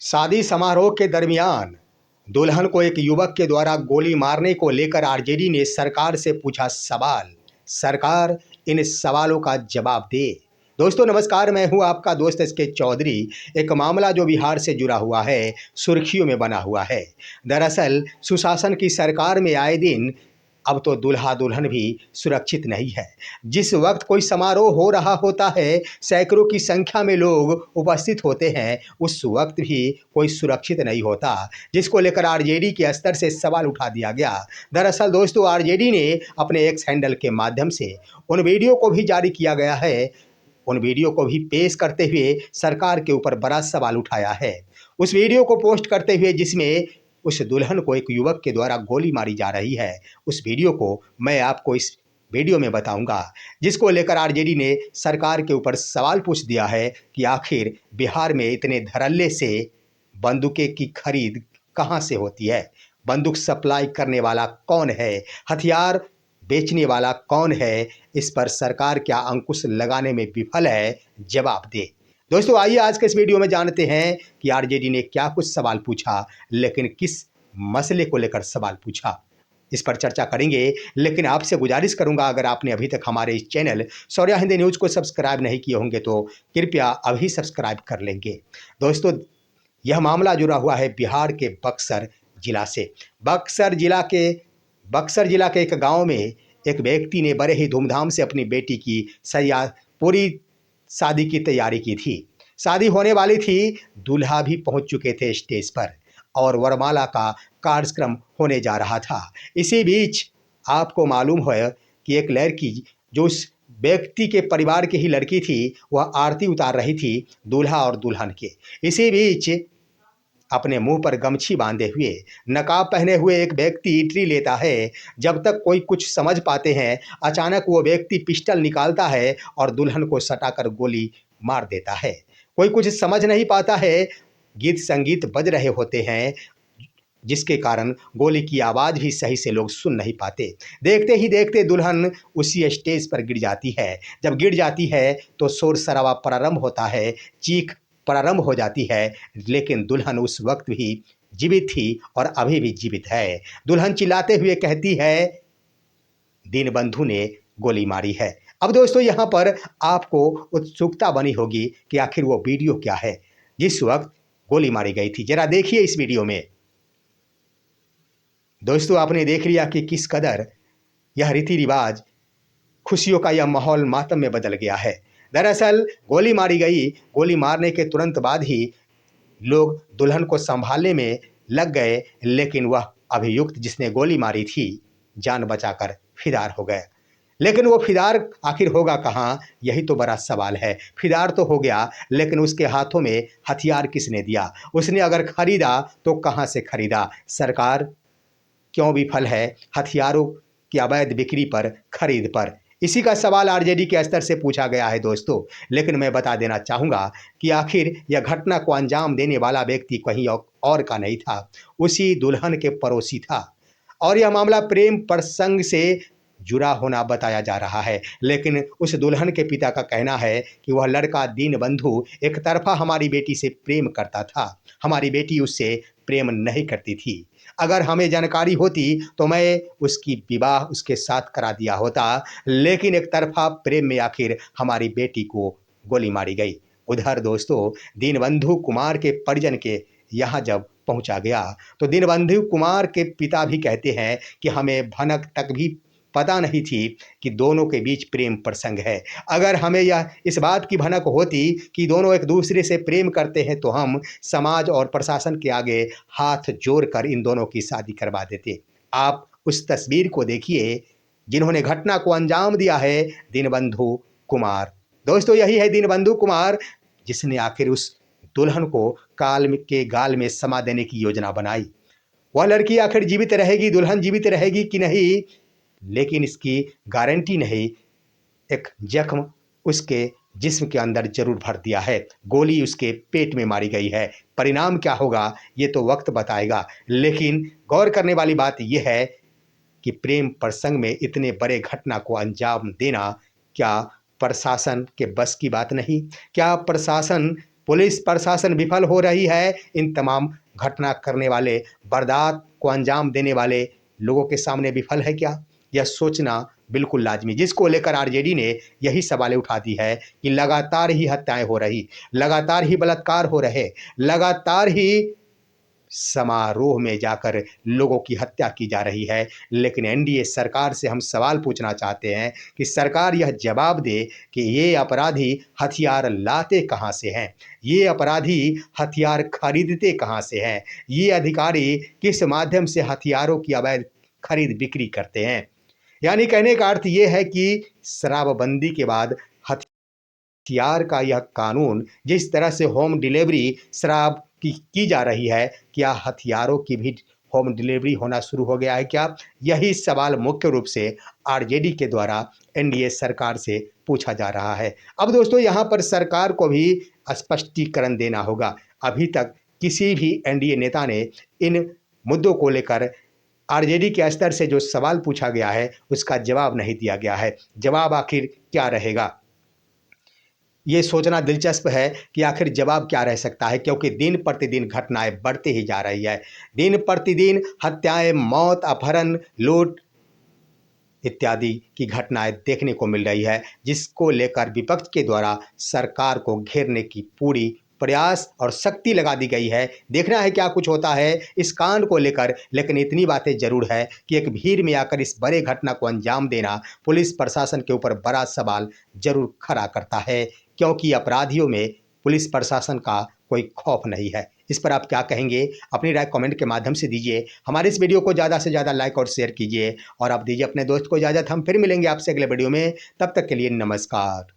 शादी समारोह के दरमियान दुल्हन को एक युवक के द्वारा गोली मारने को लेकर आरजेडी ने सरकार से पूछा सवाल। सरकार इन सवालों का जवाब दे। दोस्तों नमस्कार, मैं हूं आपका दोस्त एसके चौधरी। एक मामला जो बिहार से जुड़ा हुआ है, सुर्खियों में बना हुआ है। दरअसल सुशासन की सरकार में आए दिन अब तो दूल्हा दुल्हन भी सुरक्षित नहीं है। जिस वक्त कोई समारोह हो रहा होता है, सैकड़ों की संख्या में लोग उपस्थित होते हैं, उस वक्त भी कोई सुरक्षित नहीं होता, जिसको लेकर आरजेडी के स्तर से सवाल उठा दिया गया। दरअसल दोस्तों, आरजेडी ने अपने एक्स हैंडल के माध्यम से उन वीडियो को भी जारी किया गया है। उन वीडियो को भी पेश करते हुए सरकार के ऊपर बड़ा सवाल उठाया है। उस वीडियो को पोस्ट करते हुए जिसमें उस दुल्हन को एक युवक के द्वारा गोली मारी जा रही है, उस वीडियो को मैं आपको इस वीडियो में बताऊंगा, जिसको लेकर आरजेडी ने सरकार के ऊपर सवाल पूछ दिया है कि आखिर बिहार में इतने धड़ल्ले से बंदूकें की खरीद कहां से होती है, बंदूक सप्लाई करने वाला कौन है, हथियार बेचने वाला कौन है। इस पर सरकार क्या अंकुश लगाने में विफल है, जवाब दे। दोस्तों आइए आज के इस वीडियो में जानते हैं कि आरजेडी ने क्या कुछ सवाल पूछा, लेकिन किस मसले को लेकर सवाल पूछा, इस पर चर्चा करेंगे। लेकिन आपसे गुजारिश करूंगा, अगर आपने अभी तक हमारे इस चैनल शौर्या हिंदी न्यूज़ को सब्सक्राइब नहीं किए होंगे तो कृपया अभी सब्सक्राइब कर लेंगे। दोस्तों यह मामला जुड़ा हुआ है बिहार के बक्सर जिला से। बक्सर जिला के एक गांव में एक व्यक्ति ने बड़े ही धूमधाम से अपनी बेटी की पूरी शादी की तैयारी की थी। शादी होने वाली थी, दूल्हा भी पहुंच चुके थे स्टेज पर और वरमाला का कार्यक्रम होने जा रहा था। इसी बीच आपको मालूम है कि एक लड़की जो उस व्यक्ति के परिवार की ही लड़की थी, वह आरती उतार रही थी दूल्हा और दुल्हन के। इसी बीच अपने मुंह पर गमछी बांधे हुए, नकाब पहने हुए एक व्यक्ति एंट्री लेता है। जब तक कोई कुछ समझ पाते हैं, अचानक वो व्यक्ति पिस्टल निकालता है और दुल्हन को सटाकर गोली मार देता है। कोई कुछ समझ नहीं पाता है, गीत संगीत बज रहे होते हैं, जिसके कारण गोली की आवाज़ भी सही से लोग सुन नहीं पाते। देखते ही देखते दुल्हन उसी स्टेज पर गिर जाती है। जब गिर जाती है तो शोर शराबा प्रारंभ होता है, चीख प्रारंभ हो जाती है, लेकिन दुल्हन उस वक्त भी जीवित थी और अभी भी जीवित है। दुल्हन चिल्लाते हुए कहती है, दीनबंधु ने गोली मारी है। अब दोस्तों यहाँ पर आपको उत्सुकता बनी होगी कि आखिर वो वीडियो क्या है जिस वक्त गोली मारी गई थी। जरा देखिए इस वीडियो में। दोस्तों आपने देख लिया कि किस कदर यह रीति रिवाज, खुशियों का यह माहौल मातम में बदल गया है। दरअसल गोली मारी गई, गोली मारने के तुरंत बाद ही लोग दुल्हन को संभालने में लग गए, लेकिन वह अभियुक्त जिसने गोली मारी थी जान बचाकर फिरार हो गए। लेकिन वो फिदार आखिर होगा कहाँ, यही तो बड़ा सवाल है। फिदार तो हो गया, लेकिन उसके हाथों में हथियार किसने दिया? उसने अगर खरीदा तो कहाँ से खरीदा? सरकार क्यों विफल है हथियारों की अवैध बिक्री पर, खरीद पर? इसी का सवाल आरजेडी के स्तर से पूछा गया है दोस्तों। लेकिन मैं बता देना चाहूँगा कि आखिर यह घटना को अंजाम देने वाला व्यक्ति कहीं और का नहीं था, उसी दुल्हन के पड़ोसी था। और यह मामला प्रेम प्रसंग से जुड़ा होना बताया जा रहा है। लेकिन उस दुल्हन के पिता का कहना है कि वह लड़का दीनबंधु एक तरफा हमारी बेटी से प्रेम करता था, हमारी बेटी उससे प्रेम नहीं करती थी। अगर हमें जानकारी होती तो मैं उसकी विवाह उसके साथ करा दिया होता, लेकिन एक तरफा प्रेम में आखिर हमारी बेटी को गोली मारी गई। उधर दोस्तों दीनबंधु कुमार के परिजन के यहाँ जब पहुंचा गया तो दीनबंधु कुमार के पिता भी कहते हैं कि हमें भनक तक भी पता नहीं थी कि दोनों के बीच प्रेम प्रसंग है। अगर हमें यह इस बात की भनक होती कि दोनों एक दूसरे से प्रेम करते हैं तो हम समाज और प्रशासन के आगे हाथ जोड़कर इन दोनों की शादी करवा देते। आप उस तस्वीर को देखिए जिन्होंने घटना को अंजाम दिया है, दीनबंधु कुमार। दोस्तों यही है दीनबंधु कुमार, जिसने आखिर उस दुल्हन को के गाल में समा देने की योजना बनाई। वह लड़की आखिर जीवित रहेगी, दुल्हन जीवित रहेगी कि नहीं, लेकिन इसकी गारंटी नहीं। एक जख्म उसके जिस्म के अंदर जरूर भर दिया है, गोली उसके पेट में मारी गई है। परिणाम क्या होगा ये तो वक्त बताएगा, लेकिन गौर करने वाली बात यह है कि प्रेम प्रसंग में इतने बड़े घटना को अंजाम देना क्या प्रशासन के बस की बात नहीं? क्या प्रशासन पुलिस प्रशासन विफल हो रही है इन तमाम घटना करने वाले, वारदात को अंजाम देने वाले लोगों के सामने विफल है क्या? यह सोचना बिल्कुल लाजमी, जिसको लेकर आरजेडी ने यही सवालें उठा दी है कि लगातार ही हत्याएं हो रही, लगातार ही बलात्कार हो रहे, लगातार ही समारोह में जाकर लोगों की हत्या की जा रही है। लेकिन एनडीए सरकार से हम सवाल पूछना चाहते हैं कि सरकार यह जवाब दे कि ये अपराधी हथियार लाते कहाँ से हैं, ये अपराधी हथियार खरीदते कहाँ से हैं, ये अधिकारी किस माध्यम से हथियारों की अवैध खरीद बिक्री करते हैं। यानी कहने का अर्थ ये है कि शराबबंदी के बाद हथियार का यह कानून, जिस तरह से होम डिलीवरी शराब की जा रही है, क्या हथियारों की भी होम डिलीवरी होना शुरू हो गया है क्या? यही सवाल मुख्य रूप से आरजेडी के द्वारा एनडीए सरकार से पूछा जा रहा है। अब दोस्तों यहाँ पर सरकार को भी स्पष्टीकरण देना होगा। अभी तक किसी भी एनडीए नेता ने इन मुद्दों को लेकर आरजेडी के स्तर से जो सवाल पूछा गया है उसका जवाब नहीं दिया गया है। जवाब आखिर क्या रहेगा, ये सोचना दिलचस्प है कि आखिर जवाब क्या रह सकता है, क्योंकि दिन प्रतिदिन घटनाएं बढ़ते ही जा रही है। दिन प्रतिदिन हत्याएं, मौत, अपहरण, लूट इत्यादि की घटनाएं देखने को मिल रही है, जिसको लेकर विपक्ष के द्वारा सरकार को घेरने की पूरी प्रयास और शक्ति लगा दी गई है। देखना है क्या कुछ होता है इस कांड को लेकर। लेकिन इतनी बातें जरूर है कि एक भीड़ में आकर इस बड़े घटना को अंजाम देना पुलिस प्रशासन के ऊपर बड़ा सवाल जरूर खड़ा करता है, क्योंकि अपराधियों में पुलिस प्रशासन का कोई खौफ नहीं है। इस पर आप क्या कहेंगे? अपनी राय कमेंट के माध्यम से दीजिए। हमारे इस वीडियो को ज़्यादा से ज़्यादा लाइक और शेयर कीजिए और आप दीजिए अपने दोस्त को इजाज़त। हम फिर मिलेंगे आपसे अगले वीडियो में। तब तक के लिए नमस्कार।